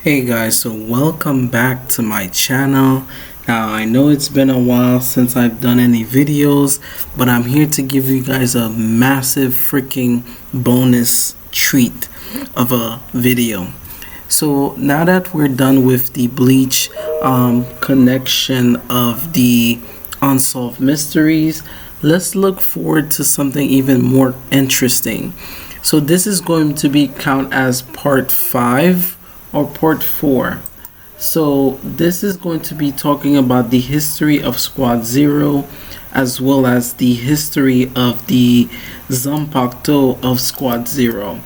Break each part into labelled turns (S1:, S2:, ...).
S1: Hey guys, so welcome back to my channel. Now I know it's been a while since I've done any videos, but I'm here to give you guys a massive freaking bonus treat of a video. So now that we're done with the Bleach connection of the Unsolved Mysteries, let's look forward to something even more interesting. So this is going to be count as part 5 or part 4. So this is going to be talking about the history of Squad Zero, as well as the history of the Zanpakuto of Squad Zero.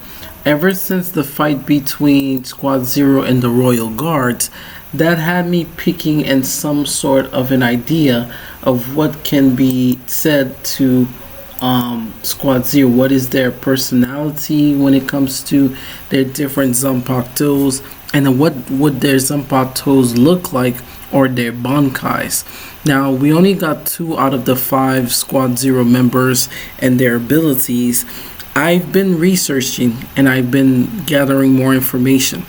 S1: Ever since the fight between Squad Zero and the Royal Guards, that had me picking in some sort of an idea of what can be said to Squad Zero. What is their personality when it comes to their different Zanpakutos, and what would their Zanpakutos look like, or their Bankais. Now we only got 2 out of the 5 Squad Zero members and their abilities. I've been researching and I've been gathering more information.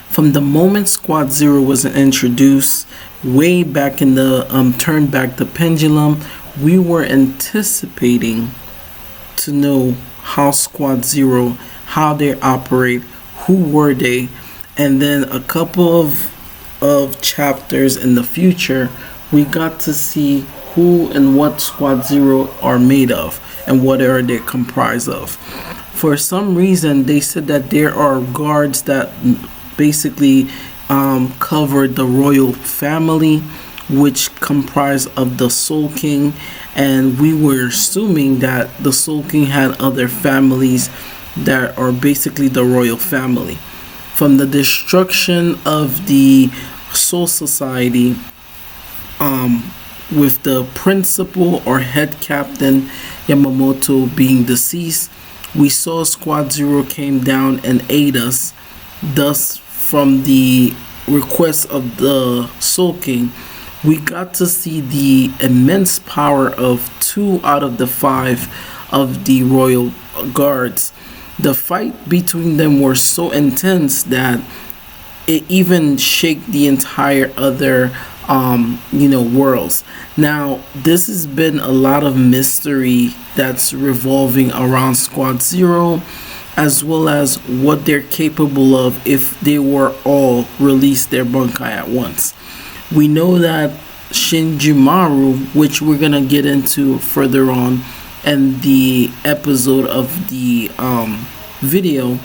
S1: From the moment Squad Zero was introduced, way back in the Turn Back the Pendulum, we were anticipating to know how Squad Zero, how they operate, who were they, and then a couple of chapters in the future, we got to see who and what Squad Zero are made of and what are they comprised of. For some reason, they said that there are guards that basically cover the royal family, which comprise of the Soul King, and we were assuming that the Soul King had other families that are basically the royal family. From the destruction of the Soul Society, with the principal or head captain Yamamoto being deceased, we saw Squad Zero came down and aid us. Thus, from the request of the Soul King, we got to see the immense power of 2 out of the 5 of the Royal Guards. The fight between them were so intense that it even shook the entire other worlds. Now this has been a lot of mystery that's revolving around Squad Zero, as well as what they're capable of if they were all released their Bankai at once. We know that Shinjimaru, which we're gonna get into further on in the episode of the video,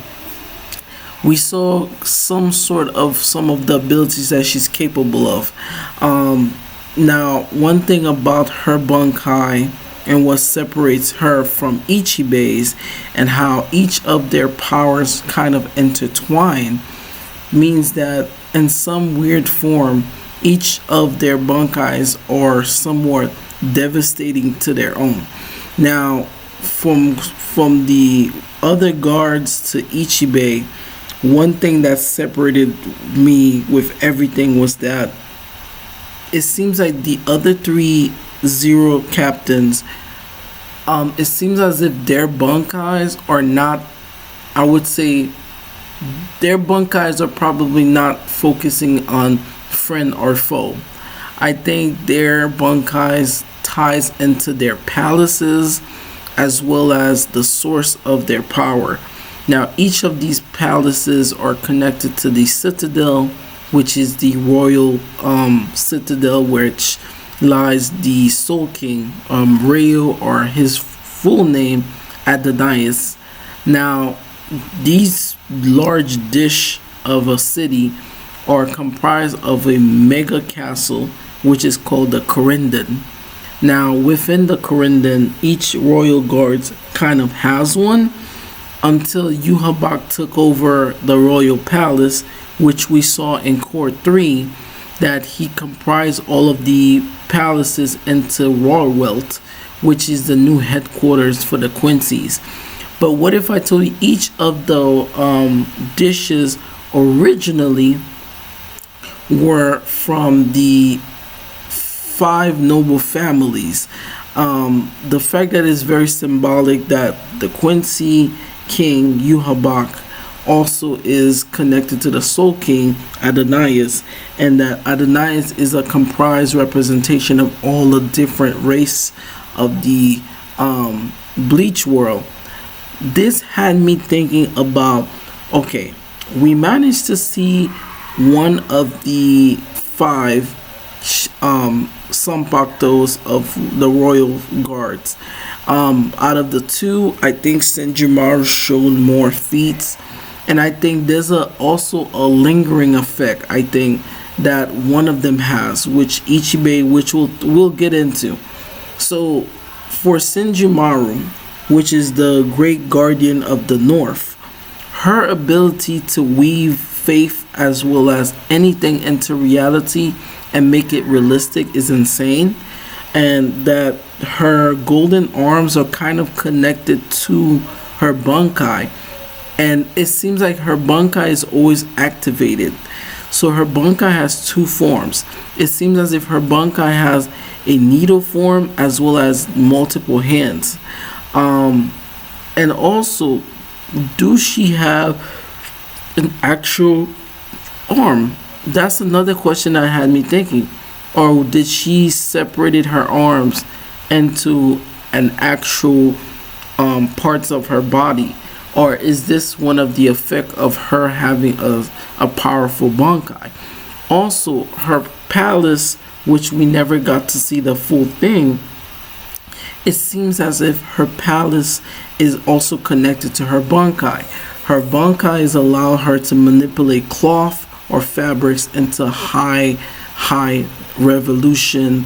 S1: we saw some of the abilities that she's capable of. Now, one thing about her Bankai and what separates her from Ichibe's, and how each of their powers kind of intertwine, means that in some weird form, each of their Bankais are somewhat devastating to their own. Now, from the other guards to Ichibe, one thing that separated me with everything was that it seems like the other 3 Zero captains, it seems as if their Bankais are not, I would say, their Bankais are probably not focusing on friend or foe. I think their Bankais ties into their palaces, as well as the source of their power. Now each of these palaces are connected to the citadel, which is the royal citadel, which lies the Soul King, Reo, or his full name, Adonais. Now these large dish of a city are comprised of a mega castle, which is called the Corindon. Now within the Corindon, each royal guards kind of has one, until Yhwach took over the royal palace, which we saw in Core 3, that he comprised all of the palaces into Rawwelt, which is the new headquarters for the Quincy's. But what if I told you each of the dishes originally were from the 5 noble families? The fact that it's very symbolic that the Quincy King, Yhwach, also is connected to the Soul King Adonais, and that Adonais is a comprised representation of all the different race of the Bleach world. This had me thinking about, okay, we managed to see one of the five Zanpakutos of the royal guards. Out of the two, I think Senjumaru showed more feats, and I think there's also a lingering effect. I think that one of them has, which Ichibei, which we'll get into. So for Senjumaru, which is the great guardian of the North, her ability to weave faith as well as anything into reality and make it realistic is insane, and that her golden arms are kind of connected to her Bankai, and it seems like her Bankai is always activated. So her Bankai has two forms. It seems as if her Bankai has a needle form as well as multiple hands. And also, do she have an actual arm? That's another question that had me thinking. Or did she separated her arms into an actual parts of her body? Or is this one of the effect of her having a powerful Bankai? Also, her palace, which we never got to see the full thing, it seems as if her palace is also connected to her Bankai. Her Bankai is allow her to manipulate cloth or fabrics into high resolution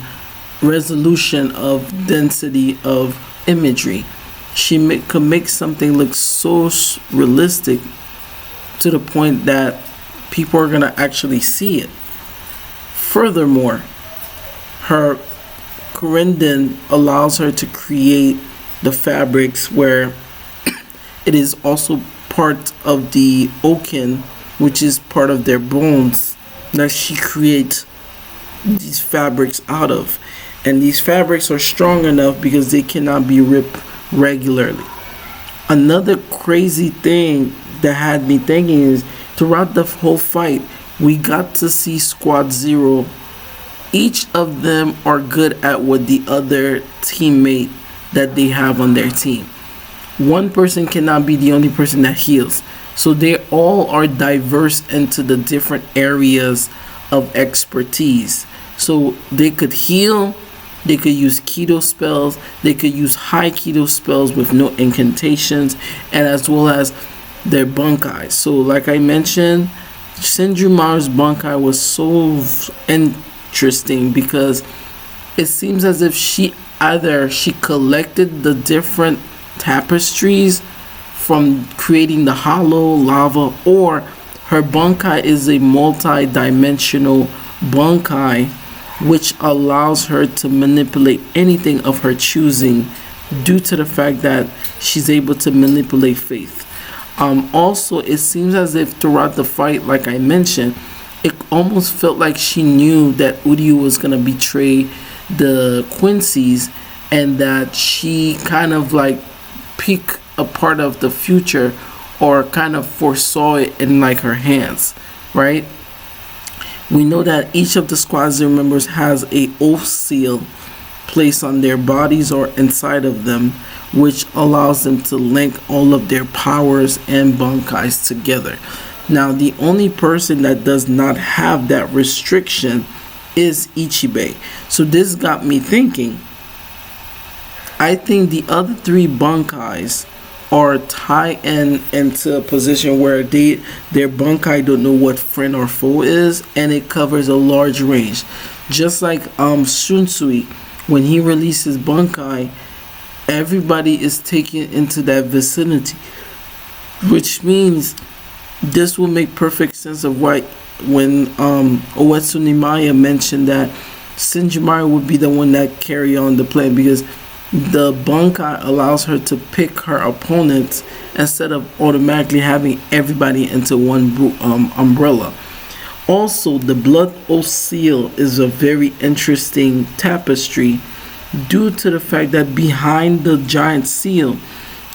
S1: of density of imagery. She could make something look so realistic to the point that people are going to actually see it. Furthermore, her Kurinden allows her to create the fabrics where it is also part of the Oken, which is part of their bones, that she creates these fabrics out of. And these fabrics are strong enough because they cannot be ripped regularly. Another crazy thing that had me thinking is throughout the whole fight, we got to see Squad Zero. Each of them are good at what the other teammate that they have on their team. One person cannot be the only person that heals. So they all are diverse into the different areas of expertise. So they could heal, they could use keto spells, they could use high keto spells with no incantations, and as well as their Bankai. So like I mentioned, Senjumaru's Bankai was so interesting because it seems as if she collected the different tapestries from creating the hollow lava, or her Bankai is a multi-dimensional Bankai which allows her to manipulate anything of her choosing due to the fact that she's able to manipulate faith. Also, it seems as if throughout the fight, like I mentioned, it almost felt like she knew that Uryu was going to betray the Quincy's, and that she kind of like peeked a part of the future or kind of foresaw it in like her hands, right? We know that each of the Squad Zero members has a oath seal placed on their bodies or inside of them, which allows them to link all of their powers and Bankais together. Now, the only person that does not have that restriction is Ichibei. So this got me thinking. I think the other three Bankais are tied into a position where their Bankai don't know what friend or foe is, and it covers a large range. Just like Shunsui, when he releases Bankai, everybody is taken into that vicinity, which means this will make perfect sense of why when Uetsu Nimaya mentioned that Senjumaru would be the one that carry on the play, because the Bankai allows her to pick her opponents instead of automatically having everybody into one umbrella. Also, the Blood Oath Seal is a very interesting tapestry due to the fact that behind the giant seal,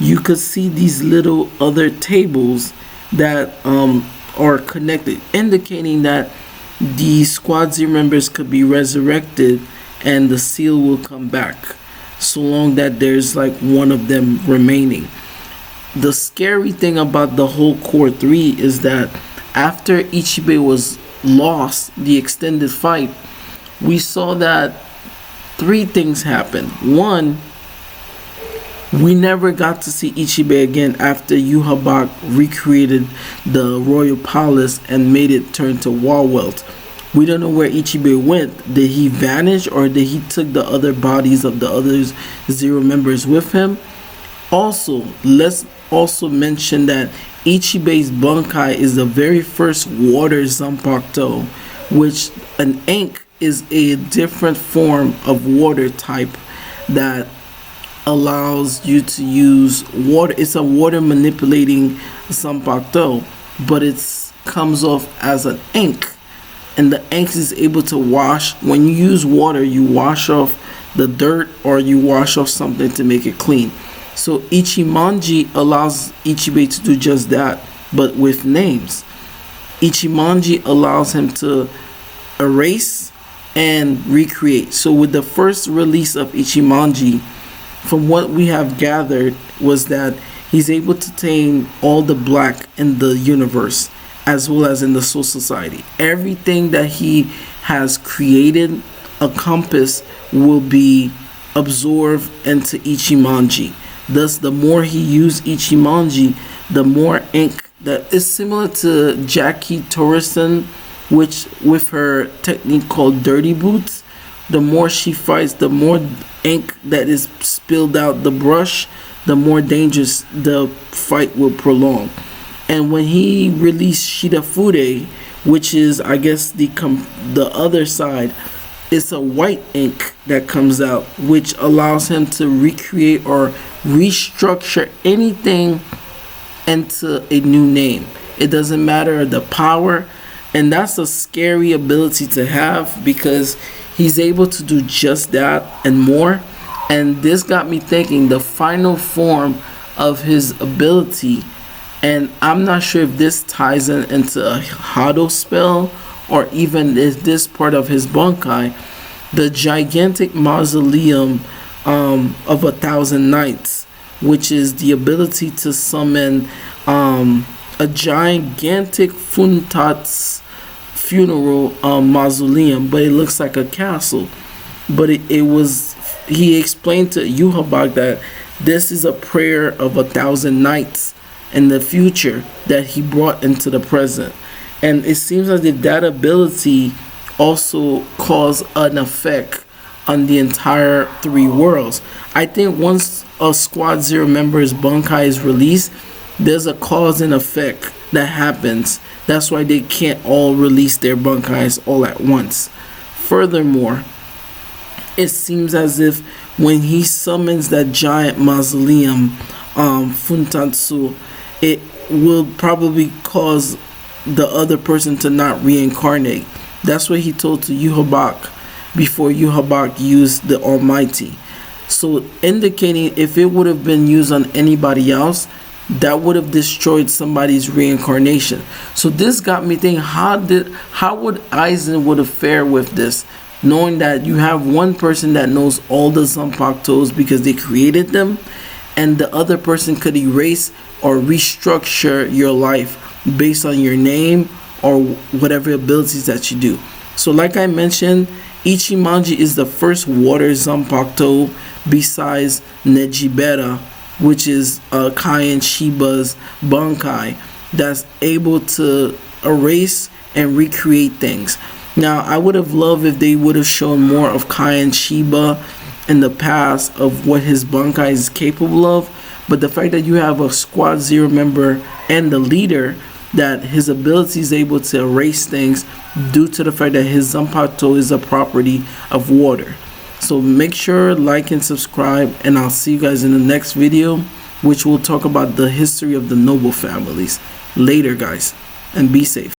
S1: you could see these little other tables that are connected, indicating that the Squad Zero members could be resurrected and the seal will come back, so long that there's like one of them remaining. The scary thing about the whole Core 3 is that after Ichibe was lost, the extended fight, we saw that three things happened. One, we never got to see Ichibe again after Yhwach recreated the royal palace and made it turn to Wawelt. We don't know where Ichibe went. Did he vanish, or did he took the other bodies of the other Zero members with him? Also, let's also mention that Ichibe's Bunkai is the very first water Zanpakuto, which an ink is a different form of water type that allows you to use water. It's a water manipulating Zanpakuto, but it comes off as an ink, and the ink is able to wash. When you use water, you wash off the dirt or you wash off something to make it clean. So Ichimonji allows Ichibe to do just that, but with names. Ichimonji allows him to erase and recreate. So with the first release of Ichimonji, from what we have gathered, was that he's able to tame all the black in the universe, as well as in the Soul Society. Everything that he has created, a compass, will be absorbed into Ichimonji. Thus, the more he used Ichimonji, the more ink that is similar to Jackie Torreson, which with her technique called Dirty Boots, the more she fights, the more ink that is spilled out the brush, the more dangerous the fight will prolong. And when he released Shirafude, which is, I guess, the other side, it's a white ink that comes out, which allows him to recreate or restructure anything into a new name. It doesn't matter the power, and that's a scary ability to have, because he's able to do just that and more. And this got me thinking, the final form of his ability, and I'm not sure if this ties into a Hado spell or even is this part of his Bunkai, the gigantic mausoleum of 1,000 Nights, which is the ability to summon a gigantic Funtat's funeral mausoleum, but it looks like a castle. But he explained to Yhwach that this is a prayer of 1,000 nights in the future that he brought into the present. And it seems as if that ability also caused an effect on the entire three worlds. I think once a Squad Zero member's Bunkai is released, there's a cause and effect that happens. That's why they can't all release their Bunkais all at once. Furthermore, it seems as if when he summons that giant mausoleum, Funtatsu, it will probably cause the other person to not reincarnate. That's what he told to Yhwach before Yhwach used the Almighty. So indicating if it would have been used on anybody else, that would have destroyed somebody's reincarnation. So this got me thinking, how would Aizen would have fared with this, knowing that you have one person that knows all the Zanpakutos because they created them, and the other person could erase or restructure your life based on your name or whatever abilities that you do. So like I mentioned, Ichimonji is the first water Zanpakuto besides Nejibera, which is Kai Shiba's Bunkai, that's able to erase and recreate things. Now, I would have loved if they would have shown more of Kai Shiba in the past of what his Bunkai is capable of, but the fact that you have a Squad Zero member and the leader, that his ability is able to erase things due to the fact that his Zanpakuto is a property of water. So make sure like and subscribe, and I'll see you guys in the next video, which will talk about the history of the noble families. Later, guys, and be safe.